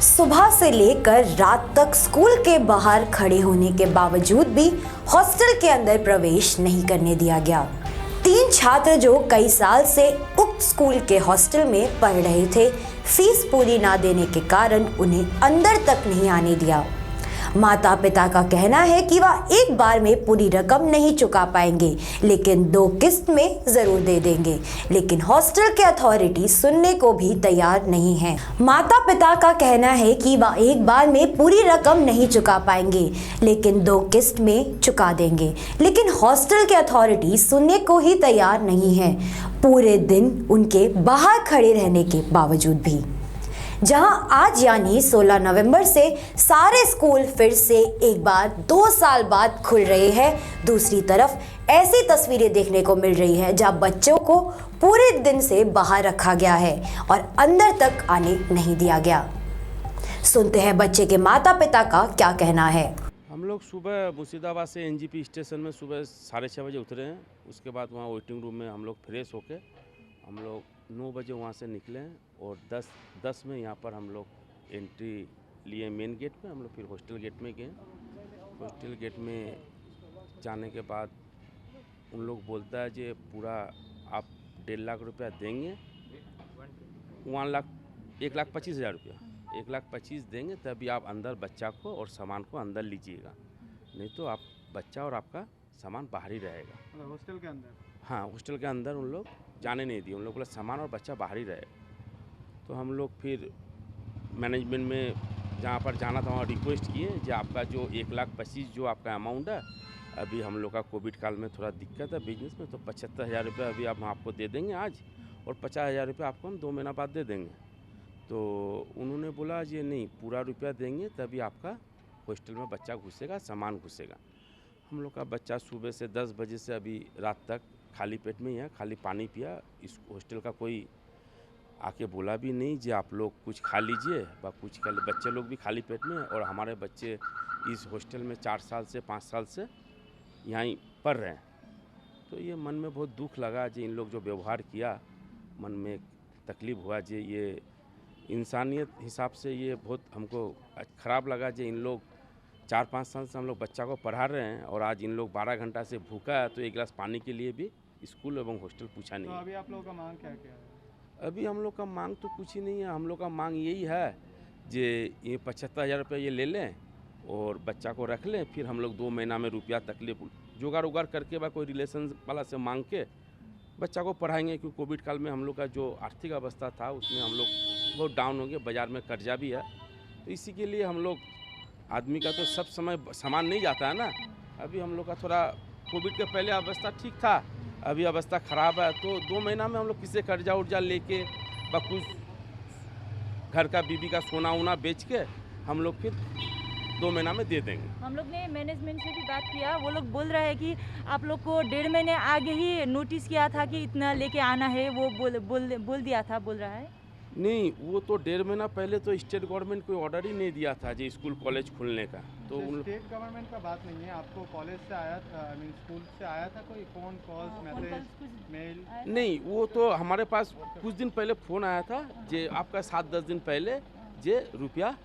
सुबह से लेकर रात तक स्कूल के बाहर खड़े होने के बावजूद भी हॉस्टल के अंदर प्रवेश नहीं करने दिया गया। 3 छात्र जो कई साल से उक्त स्कूल के हॉस्टल में पढ़ रहे थे, फीस पूरी ना देने के कारण उन्हें अंदर तक नहीं आने दिया। माता पिता का कहना है कि वह एक बार में पूरी रकम नहीं चुका पाएंगे, लेकिन 2 किस्त में जरूर दे देंगे, लेकिन हॉस्टल के अथॉरिटी सुनने को भी तैयार नहीं है। माता पिता का कहना है कि वह एक बार में पूरी रकम नहीं चुका पाएंगे, लेकिन 2 किस्त में चुका देंगे, लेकिन हॉस्टल के अथॉरिटी सुनने को ही तैयार नहीं है, पूरे दिन उनके बाहर खड़े रहने के बावजूद भी। जहां आज यानी 16 नवंबर से सारे स्कूल फिर से एक बार 2 साल बाद खुल रहे हैं, दूसरी तरफ ऐसी तस्वीरें देखने को मिल रही है जहां बच्चों को पूरे दिन से बाहर रखा गया है और अंदर तक आने नहीं दिया गया। सुनते हैं बच्चे के माता पिता का क्या कहना है। हम लोग सुबह मुर्शिदाबाद से एनजीपी स्टेशन में सुबह 6:30 बजे उतरे हैं। उसके बाद वहाँ वेटिंग रूम में हम लोग फ्रेश होके हम लोग 9 बजे वहाँ से निकले हैं और 10 में यहाँ पर हम लोग एंट्री लिए मेन गेट पे। हम लोग फिर हॉस्टल गेट में गए। हॉस्टल गेट में जाने के बाद उन लोग बोलता है कि पूरा आप 1.5 लाख रुपया देंगे, 1,25,000 रुपया 1,25,000 देंगे तभी आप अंदर बच्चा को और सामान को अंदर लीजिएगा, नहीं तो आप बच्चा और आपका सामान बाहर ही रहेगा। हॉस्टल के अंदर? हाँ, हॉस्टल के अंदर उन लोग जाने नहीं दिए। उन लोग बोला सामान और बच्चा बाहर ही रहेगा। तो हम लोग फिर मैनेजमेंट में जहाँ पर जाना था वहाँ रिक्वेस्ट किए कि आपका जो 1,25,000 जो आपका अमाउंट है, अभी हम लोग का कोविड काल में थोड़ा दिक्कत है बिजनेस में, तो 75,000 रुपये अभी हम आपको दे देंगे आज, और 50,000 रुपये आपको हम 2 महीना बाद दे देंगे। तो उन्होंने बोला ये नहीं, पूरा रुपया देंगे तभी आपका हॉस्टल में बच्चा घुसेगा, सामान घुसेगा। हम लोग का बच्चा सुबह से 10 बजे से अभी रात तक खाली पेट में ही है, खाली पानी पिया। इस हॉस्टल का कोई आके बोला भी नहीं जी आप लोग कुछ खा लीजिए व कुछ कर। बच्चे लोग भी खाली पेट में हैं और हमारे बच्चे इस हॉस्टल में 4 साल से 5 साल से यहाँ ही पढ़ रहे हैं। तो ये मन में बहुत दुख लगा जी इन लोग जो व्यवहार किया, मन में तकलीफ़ हुआ जी, ये इंसानियत हिसाब से ये बहुत हमको ख़राब लगा जी इन लोग 4-5 साल से हम लोग बच्चा को पढ़ा रहे हैं और आज इन लोग 12 घंटा से भूखा है, तो 1 गिलास पानी के लिए भी स्कूल एवं हॉस्टल पूछा नहीं। तो अभी आप लोगों का मांग क्या है? अभी हम लोग का मांग तो कुछ ही नहीं है। हम लोग का मांग यही है कि ये 75,000 रुपये ये ले लें और बच्चा को रख लें, फिर हम लोग 2 महीना में रुपया तकलीफ जुगाड़ उगाड़ करके बा कोई रिलेशन वाला से मांग के बच्चा को पढ़ाएंगे, क्योंकि कोविड काल में हम लोग का जो आर्थिक अवस्था था उसमें हम लोग बहुत डाउन हो गए, बाज़ार में कर्जा भी है। तो इसी के लिए हम लोग, आदमी का तो सब समय सामान नहीं जाता है ना। अभी हम लोग का थोड़ा कोविड के पहले अवस्था ठीक था, अभी अवस्था ख़राब है, तो 2 महीना में हम लोग किसी कर्जा उर्जा लेके व कुछ घर का बीबी का सोना वोना बेच के हम लोग फिर 2 महीना में दे देंगे। हम लोग ने मैनेजमेंट से भी बात किया, वो लोग बोल रहे हैं कि आप लोग को 1.5 महीने आगे ही नोटिस किया था कि इतना लेके आना है, वो बोल दिया था, बोल रहा है। नहीं, वो तो 1.5 महीना पहले तो स्टेट गवर्नमेंट कोई ऑर्डर ही नहीं दिया था जी स्कूल कॉलेज खुलने का। तो स्टेट गवर्नमेंट का बात नहीं है, आपको कॉलेज से आया था, स्कूल से आया था कोई फ़ोन कॉल्स मैसेज मेल? नहीं, वो तो हमारे पास कुछ दिन पहले फ़ोन आया था जे आपका 7-10 दिन पहले जे रुपया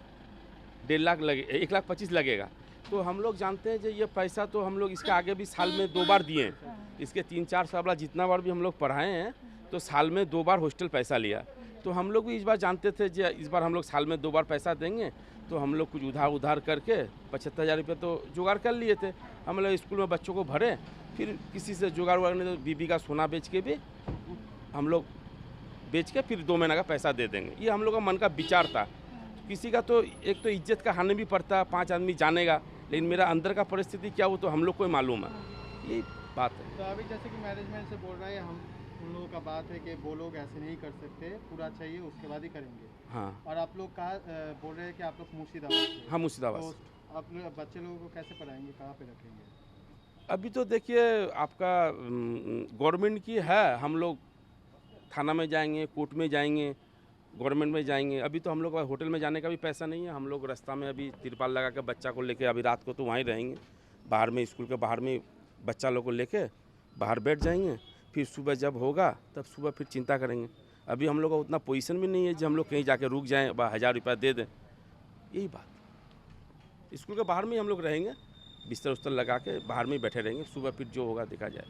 1.5 लाख लगे, 1,25,000 लगेगा। तो हम लोग जानते हैं कि ये पैसा तो हम लोग इसके आगे भी साल में 2 बार दिए हैं। इसके 3-4 साल बाद जितना बार भी हम लोग पढ़ाए हैं तो साल में 2 बार हॉस्टल पैसा लिया। तो हम लोग भी इस बार जानते थे कि इस बार हम लोग साल में 2 बार पैसा देंगे, तो हम लोग कुछ उधार करके 75,000 रुपये तो जुगाड़ कर लिए थे। हम लोग स्कूल में बच्चों को भरे, फिर किसी से जुगाड़ उगाड़ नहीं तो बीबी का सोना बेच के भी हम लोग बेच के फिर 2 महीना का पैसा दे देंगे। ये हम लोग का मन का विचार था। किसी का तो एक तो इज्जत का हानि भी पड़ता है, 5 आदमी जानेगा, लेकिन मेरा अंदर का परिस्थिति क्या वो तो हम लोग को ही मालूम है। यही बात है। तो अभी जैसे कि मैनेजमेंट से बोल रहा है, हम उन लोगों का बात है कि वो लोग ऐसे नहीं कर सकते, पूरा चाहिए उसके बाद ही करेंगे। हाँ, और आप लोग कहा बोल रहे हैं कि आप लोग मुर्शिदाबाद से? हाँ, मुर्शिदाबाद तो से। आप बच्चे लोगों को कैसे पढ़ाएंगे, कहाँ पे रखेंगे? अभी तो देखिए आपका गवर्नमेंट की है, हम लोग थाना में जाएंगे, कोर्ट में जाएंगे, गवर्नमेंट में जाएंगे। अभी तो हम लोग होटल में जाने का भी पैसा नहीं है। हम लोग रास्ता में अभी तिरपाल लगा के बच्चा को लेके अभी रात को तो वहीं रहेंगे, बाहर में स्कूल के बाहर में बच्चा लोग को लेके बाहर बैठ जाएंगे। फिर सुबह जब होगा तब सुबह फिर चिंता करेंगे। अभी हम लोग का उतना पोजीशन भी नहीं है जो हम लोग कहीं जाके रुक जाएं, 1,000 रुपया दे दें। यही बात। स्कूल के बाहर में ही हम लोग रहेंगे, बिस्तर उस्तर लगा के बाहर में ही बैठे रहेंगे, सुबह फिर जो होगा देखा जाए।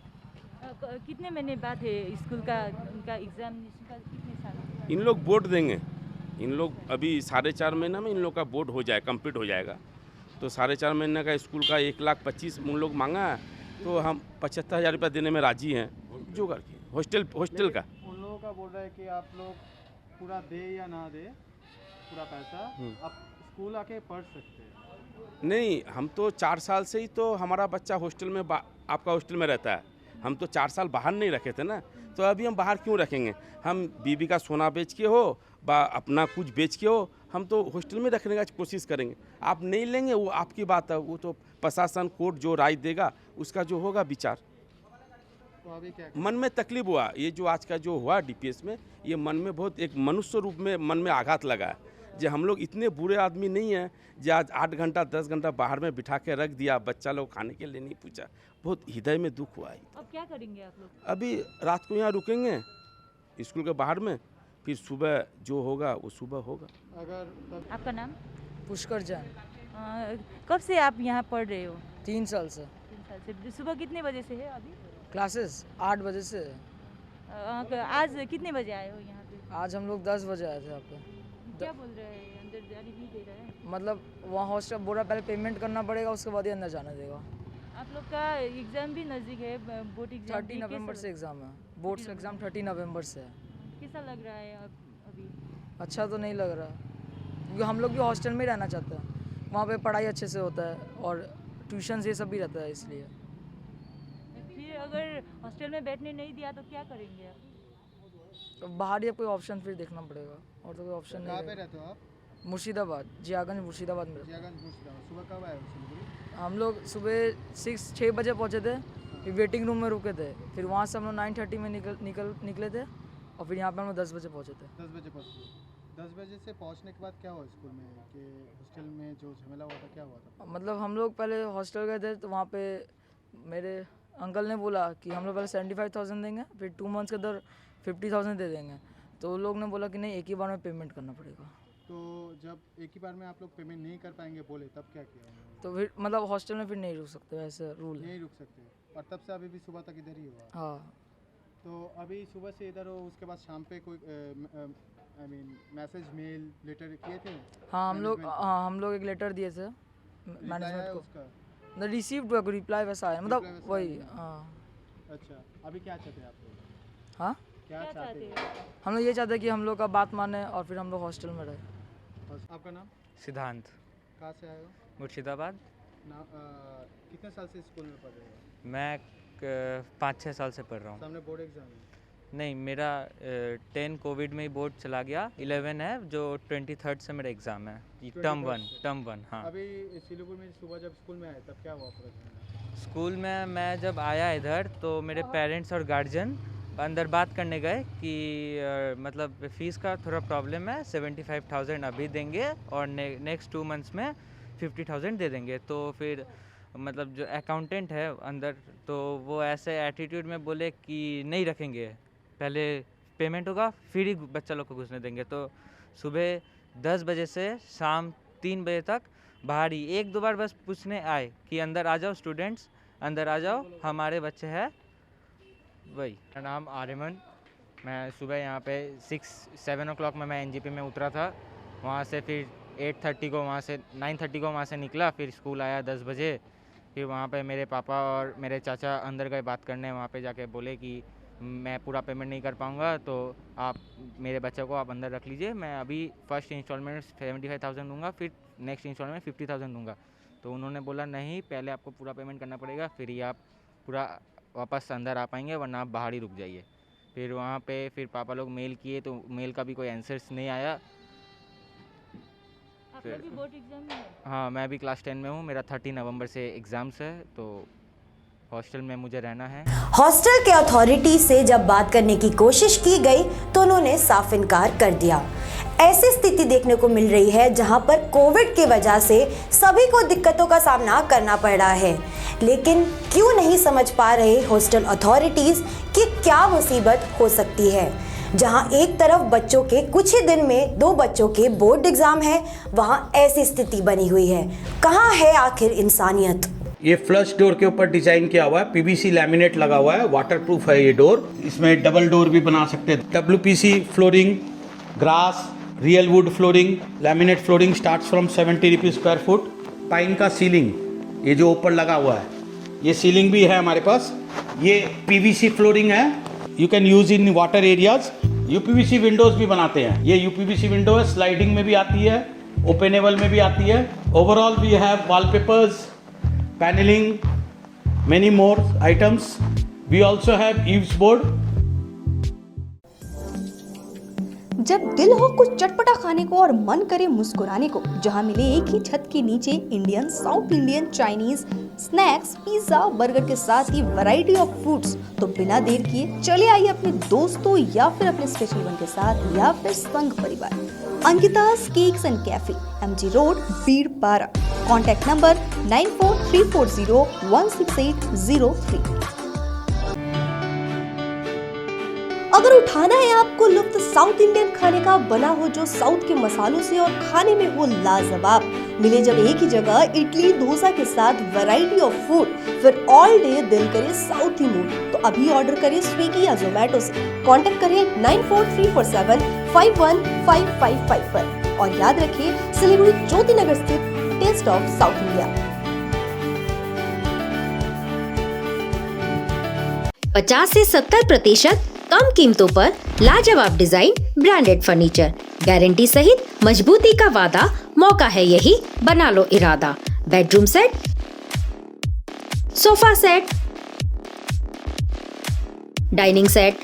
कितने महीने बाद है स्कूल का उनका एग्जामिनेशन का, कितने साल? इन लोग बोर्ड देंगे, इन लोग अभी 4.5 महीना में इन लोग का बोर्ड हो जाए, कंप्लीट हो जाएगा। तो 4.5 महीने का स्कूल का 1,25,000 उन लोग मांगा है, तो हम 75,000 रुपये देने में राजी हैं, जो करके हॉस्टल का। उन लोगों का बोल रहा है कि आप लोग पूरा दे या ना दे पूरा पैसा, आप स्कूल आके पढ़ सकते हैं। नहीं, हम तो 4 साल से ही तो हमारा बच्चा हॉस्टल में आपका हॉस्टल में रहता है। हम तो 4 साल बाहर नहीं रखे थे ना, तो अभी हम बाहर क्यों रखेंगे? हम बीबी का सोना बेच के हो बा अपना कुछ बेच के हो, हम तो हॉस्टल में रखने का कोशिश करेंगे। आप नहीं लेंगे वो आपकी बात है, वो तो प्रशासन कोर्ट जो राय देगा उसका जो होगा विचार। तो अभी क्या मन में तकलीफ हुआ, ये जो आज का जो हुआ डीपीएस में, ये मन में बहुत एक मनुष्य रूप में मन में आघात लगा है। जो हम लोग इतने बुरे आदमी नहीं हैं जो आज 8 घंटा 10 घंटा बाहर में बिठा के रख दिया, बच्चा लोग खाने के लिए नहीं पूछा, बहुत हृदय में दुख हुआ है। अब क्या करेंगे आप लोग? अभी रात को यहाँ रुकेंगे स्कूल के बाहर में, फिर सुबह जो होगा वो सुबह होगा। अगर आपका नाम? पुष्कर जैन। कब से आप यहाँ पढ़ रहे हो? 3 साल से। 3 साल से। सुबह कितने बजे से है अभी? क्लासेस 8 बजे से है। आज कितने बजे आए हो यहाँ पे? आज हम लोग 10 बजे आए थे यहाँ पे। क्या बोल रहे हैं, अंदर जाने नहीं दे रहे हैं? मतलब वहाँ हॉस्टल बोल रहा पहले पेमेंट करना पड़ेगा, उसके बाद ही अंदर जाने देगा। आप लोग का एग्जाम भी नज़दीक है, बोर्ड एग्जाम 30 नवंबर से एग्ज़ाम है, बोर्ड से एग्ज़ाम 30 नवंबर से है। कैसा लग रहा है अभी? अच्छा तो नहीं लग रहा, क्योंकि हम लोग भी हॉस्टल में ही रहना चाहते हैं। वहाँ पे पढ़ाई अच्छे से होता है और ट्यूशन ये सब भी रहता है, इसलिए। फिर अगर हॉस्टल में बैठने नहीं दिया तो क्या करेंगे आप? तो बाहर ही कोई ऑप्शन फिर देखना पड़ेगा, और तो कोई ऑप्शन कहाँ नहीं पे है। रहते हो आप? मुर्शिदाबाद, जियागंज मुर्शिदाबाद में। जियागंज मुर्शिदाबाद। सुबह कब आए हो सिलीगुड़ी? हम लोग सुबह 6 बजे पहुँचे थे, फिर वेटिंग रूम में रुके थे, फिर वहाँ से हम लोग 9:30 में निकले थे, और फिर यहाँ पे हम लोग 10 बजे पहुँचे थे। 10 बजे पहुँचे। 10 बजे से पहुँचने के बाद क्या हुआ स्कूल में, कि हॉस्टल में जो झमेला हुआ था क्या हुआ था? मतलब हम लोग पहले हॉस्टल गए थे, तो वहाँ पे मेरे अंकल ने बोला कि हम लोग पहले 75,000 देंगे, फिर 2 मंथ्स के अंदर 50,000 दे देंगे। तो उन लोग ने बोला कि नहीं, एक ही बार में पेमेंट करना पड़ेगा। तो जब एक ही बार में आप लोग पेमेंट नहीं कर पाएंगे बोले, तब क्या किया उन्होंने? तो फिर मतलब हॉस्टल में फिर नहीं रुक सकते, ऐसा रूल है। नहीं रुक सकते, और तब से अभी भी सुबह तक इधर ही हुआ। हाँ, तो अभी सुबह से इधर हो, उसके बाद शाम पे कोई I mean message mail letter किए थे? हाँ हम लोग एक लेटर दिए थे रिप्लाई मैनेजमेंट आया को। उसका? रिसीव्ड रिप्लाई वैसा आया, मतलब रिप्लाई वैसा वही। आया। हाँ अच्छा, अभी क्या चाहते हैं आप लोग? हाँ, क्या चाहते हैं? हम लोग ये चाहते हैं कि हम लोग का बात माने और फिर हम लोग हॉस्टल में रहे। और आपका नाम? सिद्धांत, कहाँ से आए हो? मुर्शिदाबाद। कितने साल से स्कूल में पढ़ रहे हो? मैं 5-6 साल से पढ़ रहा हूँ। सामने बोर्ड एग्जाम है। नहीं, मेरा 10 कोविड में ही बोर्ड चला गया। 11 है जो 23rd से मेरा एग्ज़ाम है, टर्म 1। हाँ, अभी सिलीगुड़ी में सुबह जब स्कूल में आए तब क्या हुआ पूरा झमेला? स्कूल में मैं जब आया इधर तो मेरे पेरेंट्स और गार्जियन अंदर बात करने गए कि मतलब फ़ीस का थोड़ा प्रॉब्लम है, 75,000 अभी देंगे और नेक्स्ट 2 मंथ्स में 50,000 दे देंगे। तो फिर मतलब जो अकाउंटेंट है अंदर, तो वो ऐसे एटीट्यूड में बोले कि नहीं रखेंगे, पहले पेमेंट होगा फिर ही बच्चा लोग को घुसने देंगे। तो सुबह 10 बजे से शाम 3 बजे तक बाहर ही 1-2 बार बस पूछने आए कि अंदर आ जाओ स्टूडेंट्स, अंदर आ जाओ, हमारे बच्चे हैं। वही। मेरा नाम आर्यमन। मैं सुबह यहाँ पे 6-7 o'clock में मैं एनजीपी में उतरा था। वहाँ से फिर 8:30 को वहाँ से 9:30 को वहाँ से निकला, फिर स्कूल आया 10 बजे। फिर वहाँ पे मेरे पापा और मेरे चाचा अंदर गए बात करने। वहाँ पे जाके बोले कि मैं पूरा पेमेंट नहीं कर पाऊँगा, तो आप मेरे बच्चे को आप अंदर रख लीजिए, मैं अभी फर्स्ट इंस्टॉलमेंट 75,000 दूँगा, फिर नेक्स्ट इंस्टॉलमेंट 50,000 दूँगा। तो उन्होंने बोला नहीं, पहले आपको पूरा पेमेंट करना पड़ेगा, फिर ही आप पूरा वापस अंदर आ पाएंगे, वरना आप बाहर ही रुक जाइए। फिर वहाँ पे फिर पापा लोग मेल किए, तो मेल का भी कोई आंसर्स नहीं आया। आपका भी बोर्ड एग्जाम में है? हाँ, मैं भी क्लास 10 में हूँ, मेरा 30 नवंबर से एग्ज़ाम्स है, तो हॉस्टल में मुझे रहना है। हॉस्टल के अथॉरिटी से जब बात करने की कोशिश की गई तो उन्होंने साफ इनकार कर दिया। ऐसी स्थिति देखने को मिल रही है जहां पर कोविड की वजह से सभी को दिक्कतों का सामना करना पड़ रहा है, लेकिन क्यों नहीं समझ पा रहे हॉस्टल अथॉरिटीज कि क्या मुसीबत हो सकती है। जहां एक तरफ बच्चों के कुछ ही दिन में 2 बच्चों के बोर्ड एग्जाम है, वहां ऐसी स्थिति बनी हुई है। कहां है आखिर इंसानियत? ये फ्लश डोर के ऊपर डिजाइन किया हुआ है, पीवीसी लैमिनेट लगा हुआ है, वाटरप्रूफ है ये डोर। इसमें डबल डोर भी बना सकते हैं। WPC flooring, grass, real would flooring, laminate flooring starts from 70 rupees square foot. Pine का सीलिंग, ये जो ऊपर लगा हुआ है, ये सीलिंग भी है हमारे पास। ये पीवीसी फ्लोरिंग है, you can use in water areas. UPVC Windows भी बनाते हैं। ये यूपीवीसी विंडो है, स्लाइडिंग में भी आती है, ओपनेबल में भी आती है। Overall we have wallpapers, paneling, many more items. We also have eaves board. जब दिल हो कुछ चटपटा खाने को और मन करे मुस्कुराने को, जहां मिले एक ही छत के नीचे Indian, south Indian, Chinese, snacks, pizza, burger के साथ ही वैरायटी ऑफ फूड्स, तो बिना देर किए चले आइए अपने दोस्तों या फिर अपने स्पेशल वन के साथ या फिर संग परिवार। Ankita's cakes and cafe, MG road, Birpara. Contact number 9434016803। अगर उठाना है आपको लुत्फ साउथ इंडियन खाने का, बना हो जो साउथ के मसालों से और खाने में हो लाजवाब, मिले जब एक ही जगह इडली डोसा के साथ वैरायटी ऑफ फूड, फिर ऑल डे दिल करे साउथ ही मूड, तो अभी ऑर्डर करें स्विगी या जोमेटो से। कांटेक्ट करें 9434715555 पर और याद रखिए सिलीगुड़ी ज्योति नगर स्थित टेस्ट ऑफ साउथ इंडिया। 50 से 70% कम कीमतों पर लाजवाब डिजाइन, ब्रांडेड फर्नीचर, गारंटी सहित मजबूती का वादा। मौका है यही, बना लो इरादा। Bedroom set, sofa set, dining set,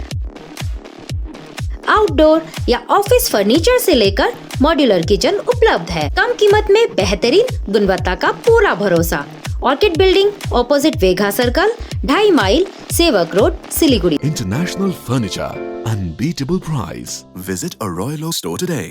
outdoor या ऑफिस फर्नीचर से लेकर मॉड्यूलर किचन उपलब्ध है। कम कीमत में बेहतरीन गुणवत्ता का पूरा भरोसा। Orchid building, opposite Vegha circle, 2.5 mile, Sevoke road, Siliguri. International Furniture, unbeatable price. Visit a Royal Oak store today.